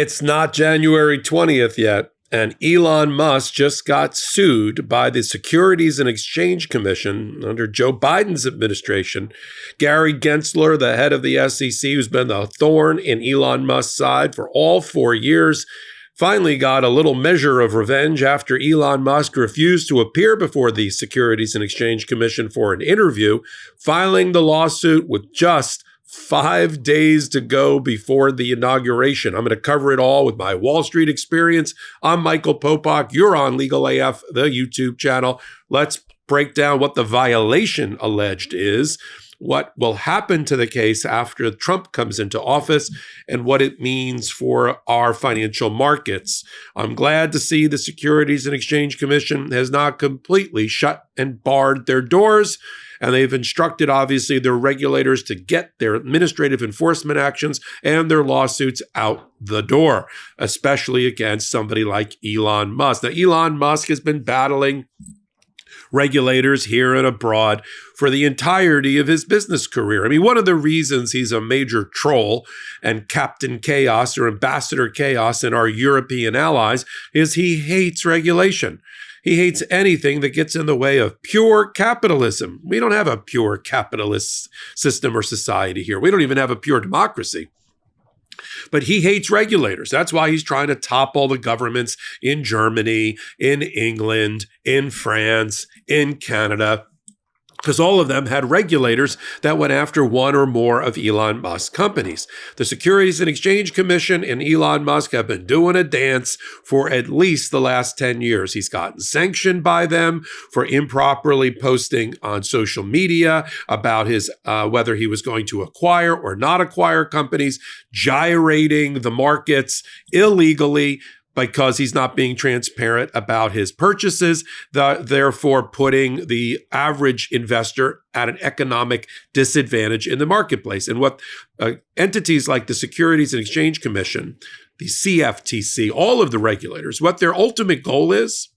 It's not January 20th yet, and Elon Musk just got sued by the Securities and Exchange Commission under Joe Biden's administration. Gary Gensler, the head of the SEC, who's been the thorn in Elon Musk's side for all 4 years, finally got a little measure of revenge after Elon Musk refused to appear before the Securities and Exchange Commission for an interview, filing the lawsuit with just 5 days to go before the inauguration. I'm going to cover it all with my Wall Street experience. I'm Michael Popok. You're on Legal AF, the YouTube channel. Let's break down what the violation alleged is, what will happen to the case after Trump comes into office, and what it means for our financial markets. I'm glad to see the Securities and Exchange Commission has not completely shut and barred their doors. And they've instructed, obviously, their regulators to get their administrative enforcement actions and their lawsuits out the door, especially against somebody like Elon Musk. Now, Elon Musk has been battling regulators here and abroad for the entirety of his business career. I mean, one of the reasons he's a major troll and Captain Chaos or Ambassador Chaos in our European allies is he hates regulation. He hates anything that gets in the way of pure capitalism. We don't have a pure capitalist system or society here. We don't even have a pure democracy. But he hates regulators. That's why he's trying to topple the governments in Germany, in England, in France, in Canada, because all of them had regulators that went after one or more of Elon Musk's companies. The Securities and Exchange Commission and Elon Musk have been doing a dance for at least the last 10 years. He's gotten sanctioned by them for improperly posting on social media about his whether he was going to acquire or not acquire companies, gyrating the markets illegally, because he's not being transparent about his purchases, therefore putting the average investor at an economic disadvantage in the marketplace. And what entities like the Securities and Exchange Commission, the CFTC, all of the regulators, what their ultimate goal is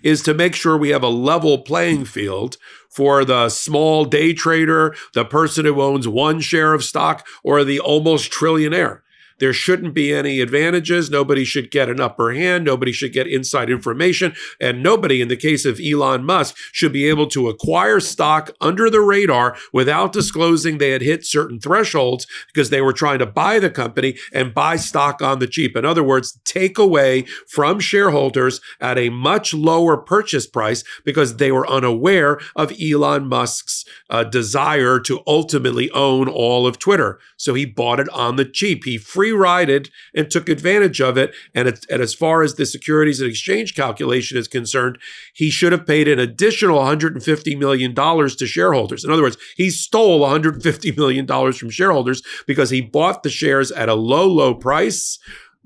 to make sure we have a level playing field for the small day trader, the person who owns one share of stock, or the almost trillionaire. There shouldn't be any advantages. Nobody should get an upper hand. Nobody should get inside information. And nobody, in the case of Elon Musk, should be able to acquire stock under the radar without disclosing they had hit certain thresholds because they were trying to buy the company and buy stock on the cheap. In other words, take away from shareholders at a much lower purchase price because they were unaware of Elon Musk's desire to ultimately own all of Twitter. So he bought it on the cheap. He free-rided and took advantage of it. And as far as the Securities and Exchange calculation is concerned, he should have paid an additional $150 million to shareholders. In other words, he stole $150 million from shareholders because he bought the shares at a low, low price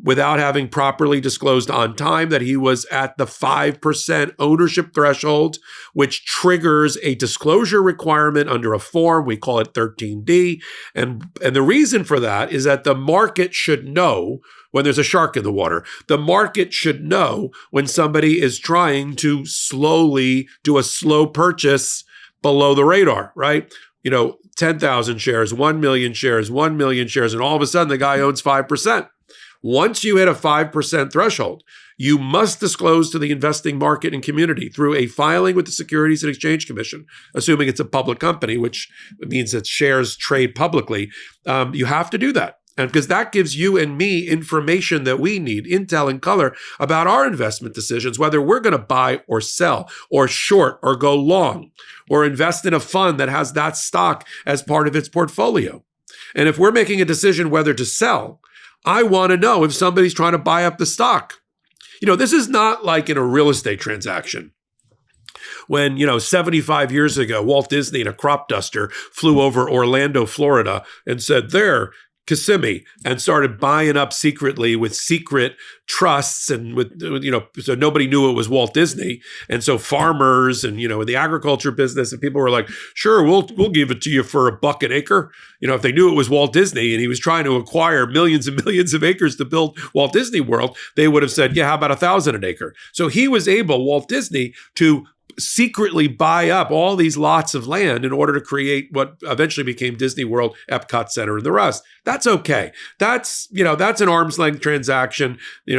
without having properly disclosed on time that he was at the 5% ownership threshold, which triggers a disclosure requirement under a form. We call it 13D. And the reason for that is that the market should know when there's a shark in the water. The market should know when somebody is trying to slowly do a slow purchase below the radar, right? 10,000 shares, 1 million shares, 1 million shares, and all of a sudden the guy owns 5%. Once you hit a 5% threshold, you must disclose to the investing market and community through a filing with the Securities and Exchange Commission, assuming it's a public company, which means that shares trade publicly. You have to do that. And because that gives you and me information that we need, intel and color about our investment decisions, whether we're going to buy or sell or short or go long or invest in a fund that has that stock as part of its portfolio. And if we're making a decision whether to sell, I want to know if somebody's trying to buy up the stock. This is not like in a real estate transaction. When, 75 years ago, Walt Disney in a crop duster flew over Orlando, Florida and said, there, Kissimmee, and started buying up secretly with secret trusts and with, so nobody knew it was Walt Disney. And so farmers and, in the agriculture business and people were like, sure, we'll give it to you for $1 an acre. If they knew it was Walt Disney and he was trying to acquire millions and millions of acres to build Walt Disney World, they would have said, yeah, how about 1,000 an acre? So he was able, Walt Disney, to secretly buy up all these lots of land in order to create what eventually became Disney World, Epcot Center, and the rest. That's okay. That's an arm's length transaction.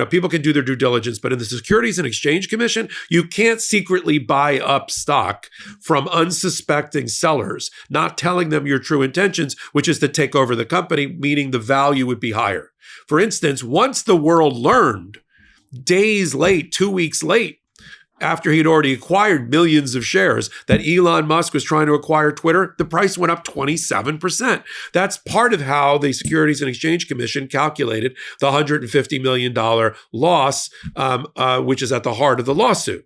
People can do their due diligence, but in the Securities and Exchange Commission, you can't secretly buy up stock from unsuspecting sellers, not telling them your true intentions, which is to take over the company, meaning the value would be higher. For instance, once the world learned days late, 2 weeks late, after he'd already acquired millions of shares, that Elon Musk was trying to acquire Twitter, the price went up 27%. That's part of how the Securities and Exchange Commission calculated the $150 million loss, which is at the heart of the lawsuit.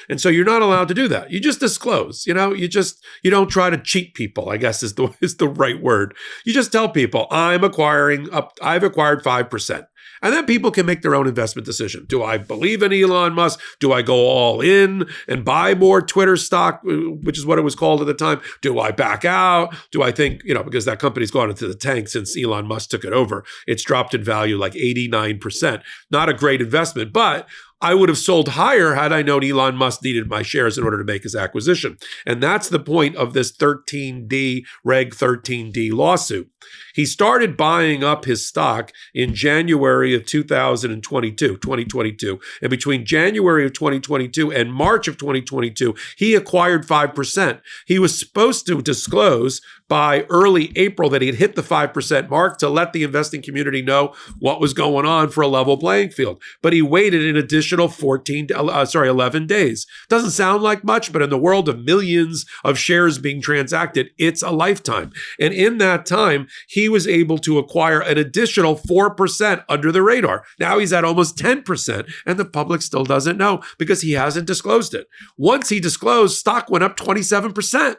And so you're not allowed to do that. You just disclose, you don't try to cheat people, I guess is the right word. You just tell people, I've acquired 5%. And then people can make their own investment decision. Do I believe in Elon Musk? Do I go all in and buy more Twitter stock, which is what it was called at the time? Do I back out? Do I think, because that company's gone into the tank since Elon Musk took it over. It's dropped in value like 89%. Not a great investment, but I would have sold higher had I known Elon Musk needed my shares in order to make his acquisition. And that's the point of this Reg 13D lawsuit. He started buying up his stock in January of 2022. And between January of 2022 and March of 2022, he acquired 5%. He was supposed to disclose by early April that he had hit the 5% mark to let the investing community know what was going on for a level playing field. But he waited an additional 11 days. Doesn't sound like much, but in the world of millions of shares being transacted, it's a lifetime. And in that time, he was able to acquire an additional 4% under the radar. Now he's at almost 10%, and the public still doesn't know because he hasn't disclosed it. Once he disclosed, stock went up 27%.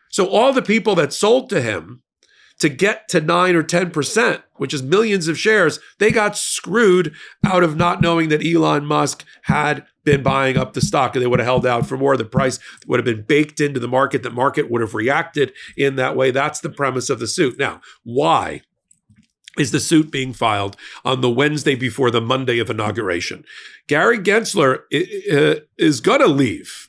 So all the people that sold to him to get to 9 or 10%, which is millions of shares, they got screwed out of not knowing that Elon Musk had been buying up the stock, and they would have held out for more. The price would have been baked into the market. The market would have reacted in that way. That's the premise of the suit. Now, why is the suit being filed on the Wednesday before the Monday of inauguration? Gary Gensler is going to leave.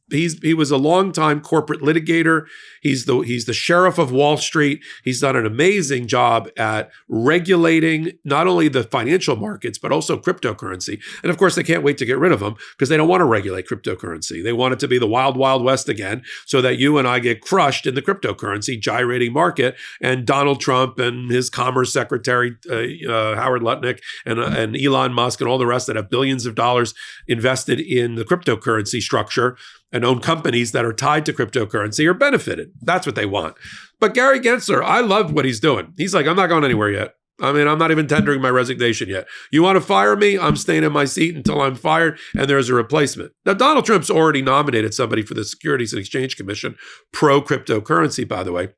He was a longtime corporate litigator. He's the sheriff of Wall Street. He's done an amazing job at regulating not only the financial markets, but also cryptocurrency. And of course, they can't wait to get rid of him because they don't want to regulate cryptocurrency. They want it to be the wild, wild west again so that you and I get crushed in the cryptocurrency gyrating market. And Donald Trump and his Commerce Secretary, Howard Lutnick, and Elon Musk and all the rest that have billions of dollars invested in the cryptocurrency structure and own companies that are tied to cryptocurrency are benefited. That's what they want. But Gary Gensler, I love what he's doing. He's like, I'm not going anywhere yet. I'm not even tendering my resignation yet. You want to fire me? I'm staying in my seat until I'm fired and there's a replacement. Now, Donald Trump's already nominated somebody for the Securities and Exchange Commission, pro-cryptocurrency, by the way.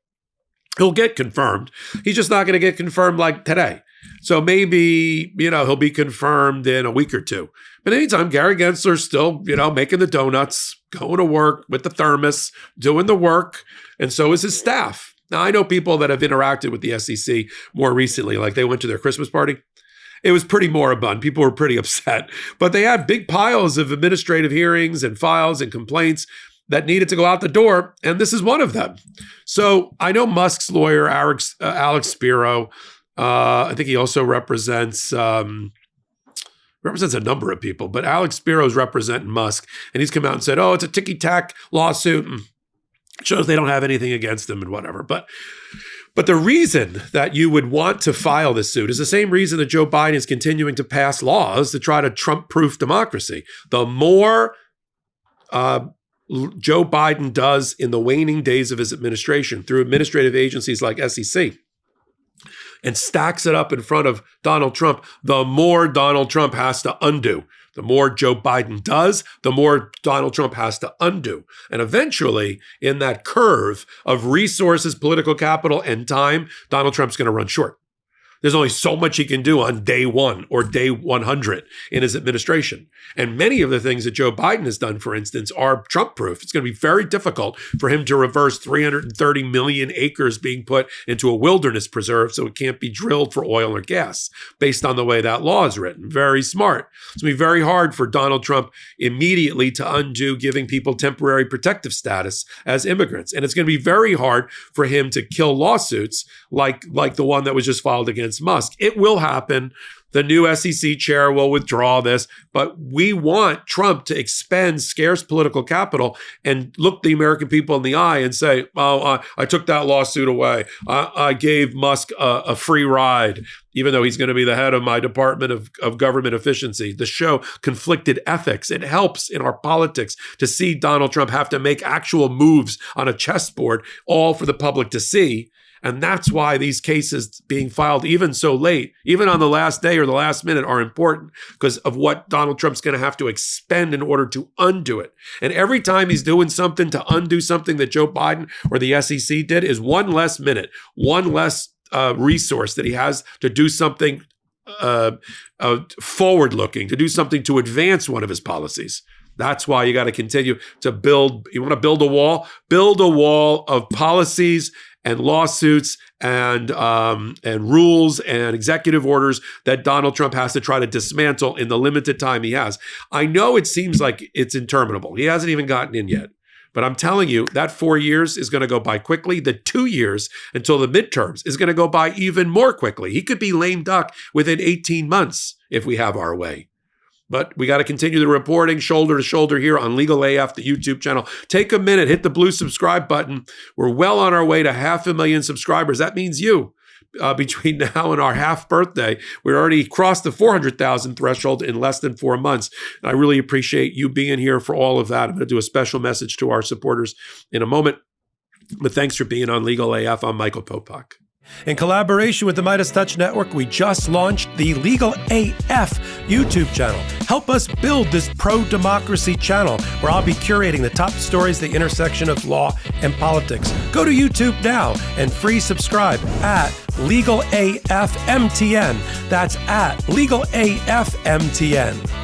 He'll get confirmed. He's just not going to get confirmed like today. So maybe, he'll be confirmed in a week or two. But anytime, Gary Gensler's still, making the donuts, going to work with the thermos, doing the work, and so is his staff. Now, I know people that have interacted with the SEC more recently, like they went to their Christmas party. It was pretty moribund. People were pretty upset. But they had big piles of administrative hearings and files and complaints that needed to go out the door, and this is one of them. So I know Musk's lawyer, Alex Spiro, I think he also represents a number of people, but Alex Spiro's representing Musk, and he's come out and said, it's a ticky-tack lawsuit, and shows they don't have anything against him and whatever. But the reason that you would want to file this suit is the same reason that Joe Biden is continuing to pass laws to try to Trump-proof democracy. The more Joe Biden does in the waning days of his administration through administrative agencies like SEC, and stacks it up in front of Donald Trump, the more Donald Trump has to undo. The more Joe Biden does, the more Donald Trump has to undo. And eventually, in that curve of resources, political capital, and time, Donald Trump's going to run short. There's only so much he can do on day 1 or day 100 in his administration. And many of the things that Joe Biden has done, for instance, are Trump-proof. It's going to be very difficult for him to reverse 330 million acres being put into a wilderness preserve so it can't be drilled for oil or gas based on the way that law is written. Very smart. It's going to be very hard for Donald Trump immediately to undo giving people temporary protective status as immigrants. And it's going to be very hard for him to kill lawsuits like the one that was just filed against Musk. It will happen. The new SEC chair will withdraw this, but we want Trump to expend scarce political capital and look the American people in the eye and say, oh, I took that lawsuit away. I gave Musk a free ride, even though he's going to be the head of my Department of Government Efficiency. The show Conflicted Ethics. It helps in our politics to see Donald Trump have to make actual moves on a chessboard, all for the public to see. And that's why these cases being filed even so late, even on the last day or the last minute, are important because of what Donald Trump's going to have to expend in order to undo it. And every time he's doing something to undo something that Joe Biden or the SEC did is one less minute, one less resource that he has to do something forward-looking, to do something to advance one of his policies. That's why you got to continue to build. You want to build a wall? Build a wall of policies and lawsuits and rules and executive orders that Donald Trump has to try to dismantle in the limited time he has. I know it seems like it's interminable. He hasn't even gotten in yet. But I'm telling you, that 4 years is going to go by quickly. The 2 years until the midterms is going to go by even more quickly. He could be lame duck within 18 months if we have our way. But we got to continue the reporting shoulder to shoulder here on Legal AF, the YouTube channel. Take a minute, hit the blue subscribe button. We're well on our way to 500,000 subscribers. That means you. Between now and our half birthday, we already crossed the 400,000 threshold in less than 4 months. And I really appreciate you being here for all of that. I'm going to do a special message to our supporters in a moment. But thanks for being on Legal AF. I'm Michael Popak. In collaboration with the Midas Touch Network, we just launched the Legal AF YouTube channel. Help us build this pro-democracy channel where I'll be curating the top stories at the intersection of law and politics. Go to YouTube now and free subscribe at Legal AF MTN. That's at Legal AF MTN.